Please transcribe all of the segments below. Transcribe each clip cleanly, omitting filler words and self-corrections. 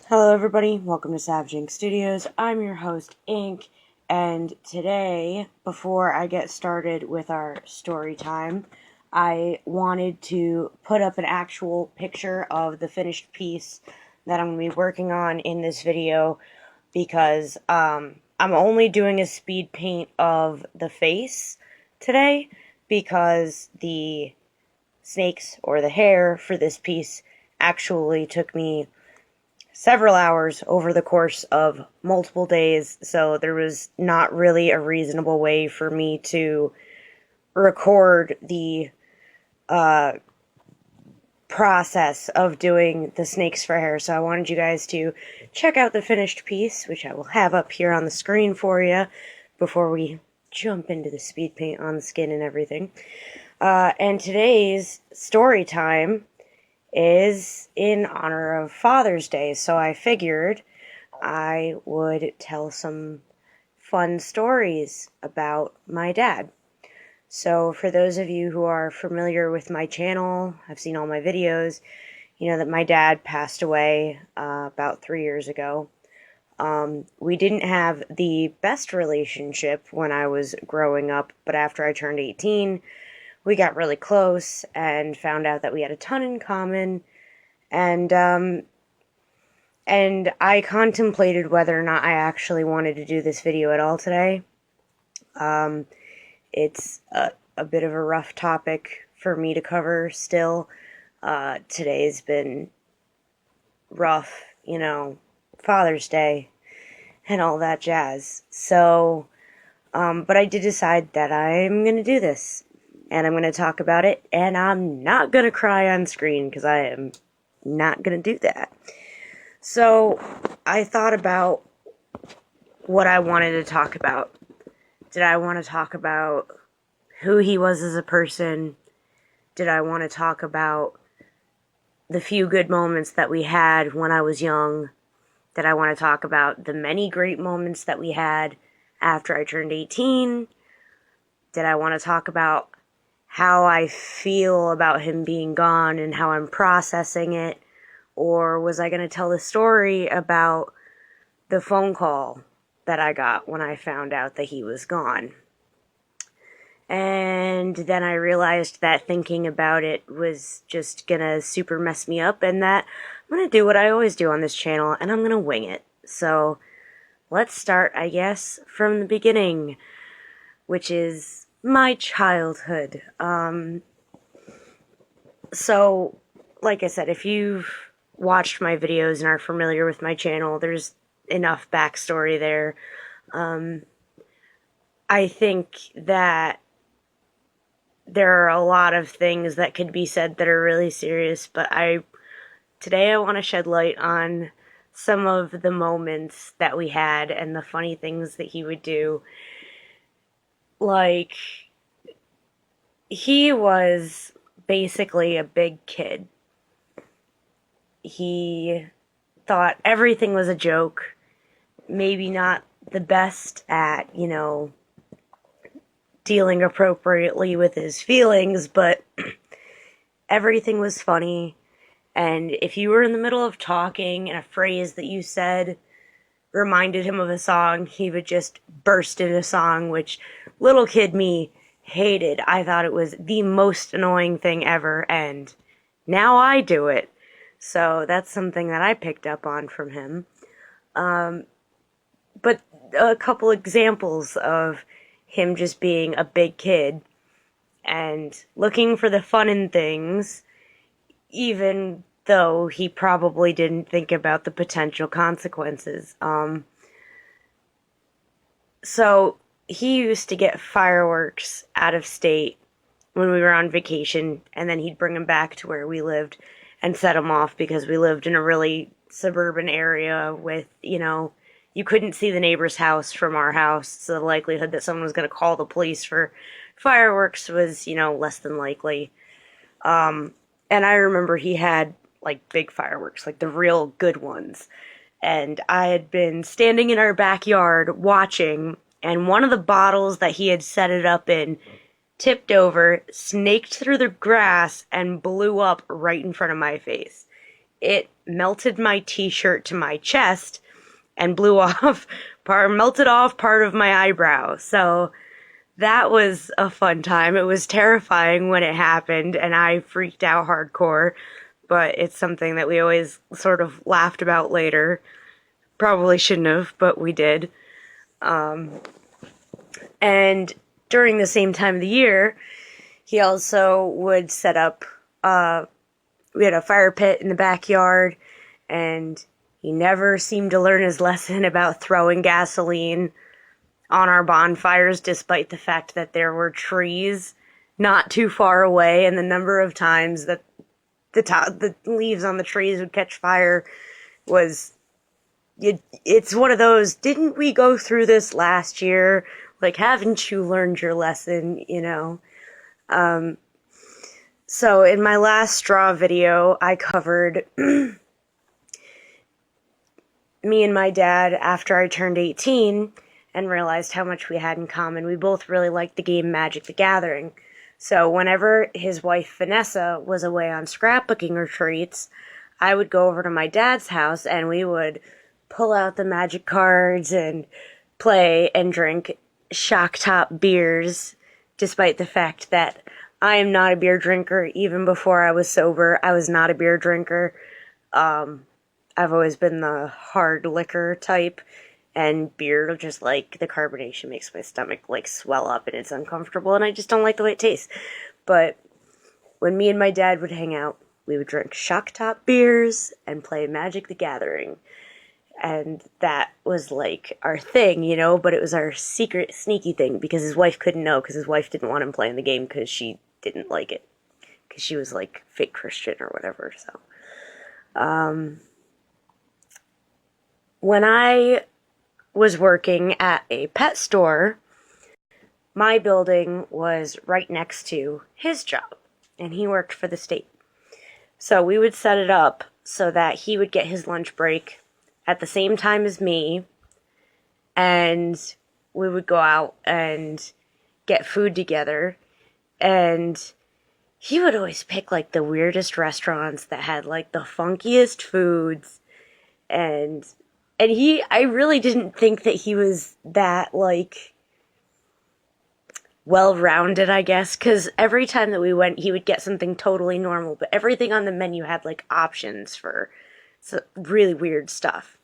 Hello everybody, welcome to Savage Ink Studios. I'm your host, Ink, and today, before I get started with our story time, I wanted to put up an actual picture of the finished piece that I'm going to be working on in this video, because I'm only doing a speed paint of the face today, because the snakes, or the hair, for this piece actually took me several hours over the course of multiple days, so there was not really a reasonable way for me to record the process of doing the snakes for hair. So I wanted you guys to check out the finished piece, which I will have up here on the screen for you before we jump into the speed paint on the skin and everything. And today's story time is in honor of Father's Day, so I figured I would tell some fun stories about my dad. So for those of you who are familiar with my channel, have seen all my videos, you know that my dad passed away about 3 years ago. We didn't have the best relationship when I was growing up, but after I turned 18, we got really close and found out that we had a ton in common, and I contemplated whether or not I actually wanted to do this video at all today. It's a bit of a rough topic for me to cover still. Today's been rough, you know, Father's Day and all that jazz. So, but I did decide that I'm gonna do this. And I'm going to talk about it, and I'm not going to cry on screen, because I am not going to do that. So, I thought about what I wanted to talk about. Did I want to talk about who he was as a person? Did I want to talk about the few good moments that we had when I was young? Did I want to talk about the many great moments that we had after I turned 18? Did I want to talk about how I feel about him being gone and how I'm processing it? Or was I going to tell the story about the phone call that I got when I found out that he was gone? And then I realized that thinking about it was just going to super mess me up, and that I'm going to do what I always do on this channel, and I'm going to wing it. So let's start, I guess, from the beginning, which is my childhood. So, like I said, if you've watched my videos and are familiar with my channel, there's enough backstory there. I think that there are a lot of things that could be said that are really serious, but today I want to shed light on some of the moments that we had and the funny things that he would do. Like, he was basically a big kid. He thought everything was a joke. Maybe not the best at, you know, dealing appropriately with his feelings, but everything was funny. And if you were in the middle of talking and a phrase that you said reminded him of a song, he would just burst into song, which little kid me hated. I thought it was the most annoying thing ever, and now I do it. So that's something that I picked up on from him. But a couple examples of him just being a big kid and looking for the fun in things, even though he probably didn't think about the potential consequences. So he used to get fireworks out of state when we were on vacation, and then he'd bring them back to where we lived and set them off, because we lived in a really suburban area with, you know, you couldn't see the neighbor's house from our house, so the likelihood that someone was going to call the police for fireworks was, you know, less than likely. And I remember he had, like, big fireworks, like the real good ones. And I had been standing in our backyard watching, and one of the bottles that he had set it up in tipped over, snaked through the grass, and blew up right in front of my face. it melted my t-shirt to my chest and melted off part of my eyebrow. So that was a fun time. It was terrifying when it happened, and I freaked out hardcore, but it's something that we always sort of laughed about later. Probably shouldn't have, but we did. And during the same time of the year, he also would set up, we had a fire pit in the backyard, and he never seemed to learn his lesson about throwing gasoline on our bonfires, despite the fact that there were trees not too far away, and the number of times that the leaves on the trees would catch fire was, it's one of those, didn't we go through this last year? Like, haven't you learned your lesson, you know? So in my last straw video, I covered me and my dad after I turned 18 and realized how much we had in common. We both really liked the game Magic the Gathering. So whenever his wife Vanessa was away on scrapbooking retreats, I would go over to my dad's house and we would pull out the Magic cards and play and drink shock top beers, despite the fact that I am not a beer drinker. Even before I was sober, I was not a beer drinker. I've always been the hard liquor type, and beer, just like the carbonation makes my stomach like swell up and it's uncomfortable, and I just don't like the way it tastes. But when me and my dad would hang out, we would drink shock top beers and play Magic the Gathering. And that was like our thing, you know, but it was our secret sneaky thing because his wife couldn't know, because his wife didn't want him playing the game because she didn't like it, because she was like fake Christian or whatever. So when I was working at a pet store, my building was right next to his job, and he worked for the state. So we would set it up so that he would get his lunch break at the same time as me, and we would go out and get food together, and he would always pick like the weirdest restaurants that had like the funkiest foods, and I really didn't think that he was that like well-rounded, I guess, because every time that we went, he would get something totally normal, but everything on the menu had like options for really weird stuff.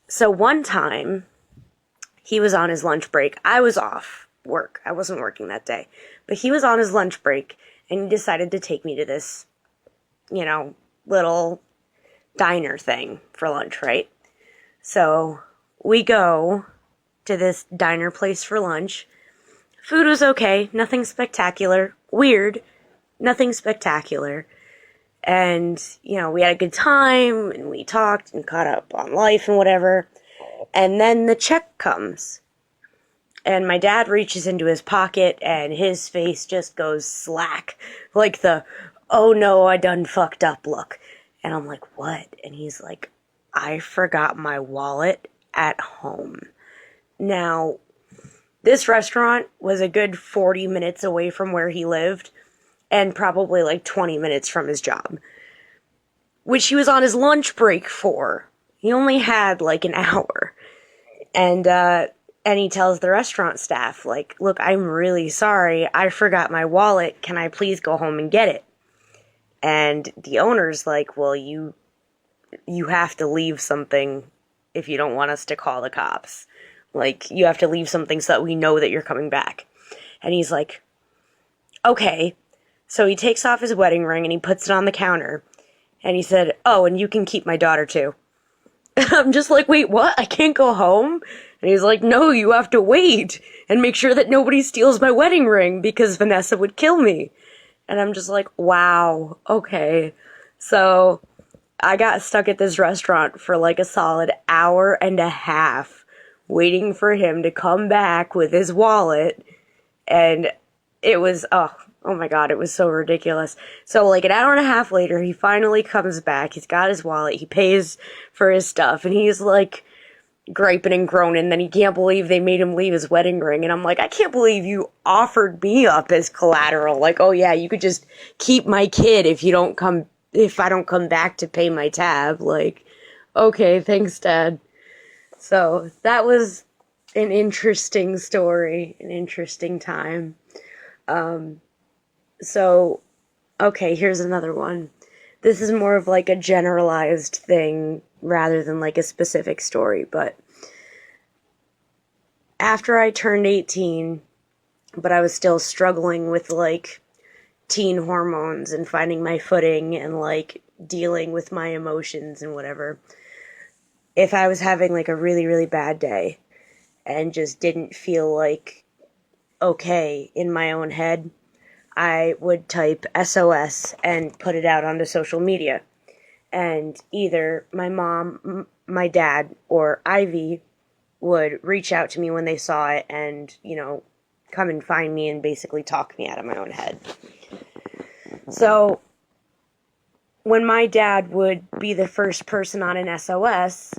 So one time, he was on his lunch break. I was off work. I wasn't working that day. But he was on his lunch break, and he decided to take me to this, you know, little diner thing for lunch, right? So we go to this diner place for lunch. Food was okay. Nothing spectacular. Weird. Nothing spectacular. And, you know, we had a good time, and we talked and caught up on life and whatever. And then the check comes. And my dad reaches into his pocket, and his face just goes slack. Like the, oh no, I done fucked up look. And I'm like, what? And he's like, I forgot my wallet at home. Now, this restaurant was a good 40 minutes away from where he lived, and probably like 20 minutes from his job, which he was on his lunch break for. He only had like an hour. And he tells the restaurant staff, like, look, I'm really sorry. I forgot my wallet. Can I please go home and get it? And the owner's like, well, you have to leave something if you don't want us to call the cops. Like, you have to leave something so that we know that you're coming back. And he's like, okay. So he takes off his wedding ring and he puts it on the counter. And he said, oh, and you can keep my daughter too. And I'm just like, wait, what? I can't go home? And he's like, no, you have to wait and make sure that nobody steals my wedding ring because Vanessa would kill me. And I'm just like, wow, okay. So I got stuck at this restaurant for like a solid hour and a half waiting for him to come back with his wallet. And it was, oh my God, it was so ridiculous. So like an hour and a half later, he finally comes back. He's got his wallet. He pays for his stuff. And he's like griping and groaning that he can't believe they made him leave his wedding ring. And I'm like, I can't believe you offered me up as collateral. Like, oh yeah, you could just keep my kid if you don't come if I don't come back to pay my tab. Like, okay, thanks, Dad. So that was an interesting story, an interesting time. So, okay, here's another one. This is more of like a generalized thing rather than like a specific story, but after I turned 18, but I was still struggling with like teen hormones and finding my footing and like dealing with my emotions and whatever. If I was having like a really, really bad day and just didn't feel like okay in my own head, I would type SOS and put it out onto social media. And either my mom, my dad, or Ivy would reach out to me when they saw it and, come and find me and basically talk me out of my own head. So when my dad would be the first person on an SOS,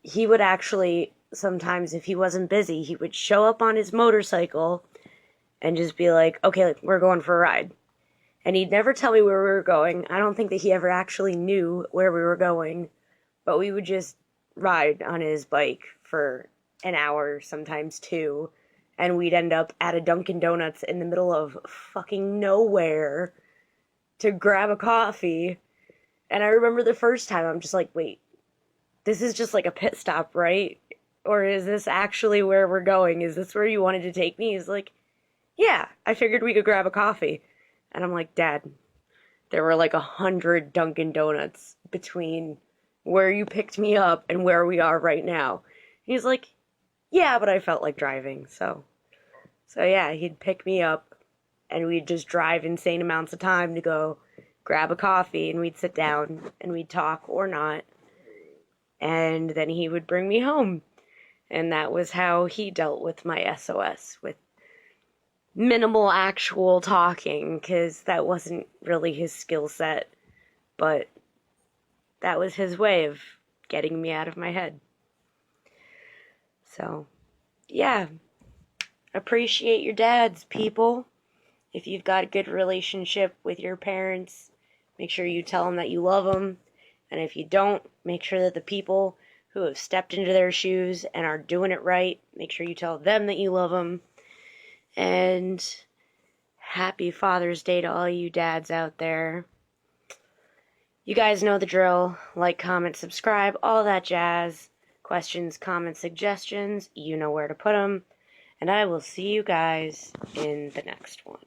he would actually, sometimes if he wasn't busy, he would show up on his motorcycle and just be like, okay, we're going for a ride. And he'd never tell me where we were going. I don't think that he ever actually knew where we were going, but we would just ride on his bike for an hour, sometimes two, and we'd end up at a Dunkin' Donuts in the middle of fucking nowhere to grab a coffee. And I remember the first time, I'm just like, wait, this is just like a pit stop, right? Or is this actually where we're going? Is this where you wanted to take me? He's like, yeah, I figured we could grab a coffee. And I'm like, Dad, there were like 100 Dunkin' Donuts between where you picked me up and where we are right now. He's like, yeah, but I felt like driving. So yeah, he'd pick me up and we'd just drive insane amounts of time to go grab a coffee, and we'd sit down and we'd talk or not. And then he would bring me home. And that was how he dealt with my SOS, with minimal actual talking, because that wasn't really his skill set, but that was his way of getting me out of my head. So, yeah, appreciate your dads, people. If you've got a good relationship with your parents, make sure you tell them that you love them, and if you don't, make sure that the people who have stepped into their shoes and are doing it right, make sure you tell them that you love them. And happy Father's Day to all you dads out there. You guys know the drill. Like, comment, subscribe, all that jazz. Questions, comments, suggestions, you know where to put them. And I will see you guys in the next one.